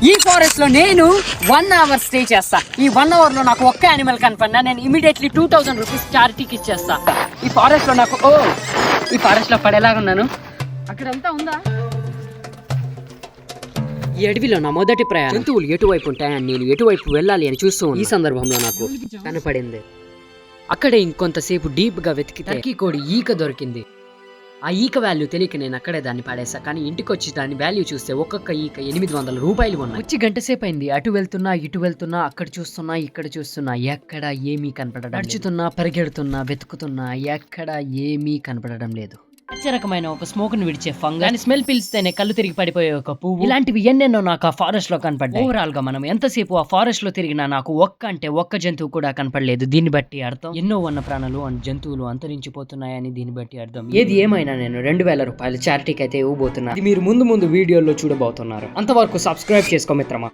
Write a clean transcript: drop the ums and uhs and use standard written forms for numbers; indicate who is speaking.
Speaker 1: ఈ ఫారెస్ట్ లో నేను 1 అవర్ స్టే చేస్తా. ఈ 1 అవర్ లో నాకు ఒక్క యానిమల్ కనపడినా నేను ఇమీడియట్లీ 2000 రూపీస్ చారిటీకి ఇచ్చేస్తా. ఈ ఫారెస్ట్ లో నాకు ఈ ఫారెస్ట్ లో పడేలాగా ఉన్నాను. అక్కడంతా ఉందా? ఈ అడవిలో నా మొదటి ప్రయాణం. జంతువులు ఎటువైపు ఉంటాయని నేను ఎటువైపు వెళ్ళాలి అని చూస్తూ ఈ సందర్భంలో నాకు కనపడింది. అక్కడే ఇంకొంతసేపు డీప్ గా వెతికితే టర్కీ కోడి ఈక దొరికింది. ఆ ఈక వాల్యూ తెలియక నేను అక్కడే దాన్ని పడేసా. కానీ ఇంటికి వచ్చి దాని వాల్యూ చూస్తే ఒక్కొక్క ఈక 800 రూపాయలు ఉన్నాయి. వచ్చి గంట సేపు అయింది. అటు వెళ్తున్నా ఇటు వెళ్తున్నా, అక్కడ చూస్తున్నా ఇక్కడ చూస్తున్నా, ఎక్కడ ఏమీ కనపడడం. నడుచుతున్నా పరిగెడుతున్నా వెతుకుతున్నా, ఎక్కడ ఏమీ కనపడడం లేదు. రకమైన ఒక స్మోక్ ని విడిచే ఫంగస్, దాని స్మెల్ పిలిస్తేనే కళ్ళు తిరిగి పడిపోయే ఒక పువ్వు, ఇలాంటివి ఎన్నెన్నో నాకు ఆ ఫారెస్ట్ లో కనపడ్డాయి. ఓవరాల్ గా మనం ఎంతసేపు ఆ ఫారెస్ట్ లో తిరిగినా నాకు ఒక్క జంతువు కూడా కనపడలేదు. దీన్ని బట్టి అర్థం ఎన్నో వన్న ప్రాణాలు అండ్ జంతువులు అంతరించిపోతున్నాయని దీన్ని బట్టి అర్థం. ఏది ఏమైనా నేను 2000 రూపాయలు చారిటీకి అయితే ఇవ్వబోతున్నా. ఇది మీరు ముందు వీడియోలో చూడబోతున్నారు. అంతవరకు సబ్స్క్రైబ్ చేసుకో మిత్రమా.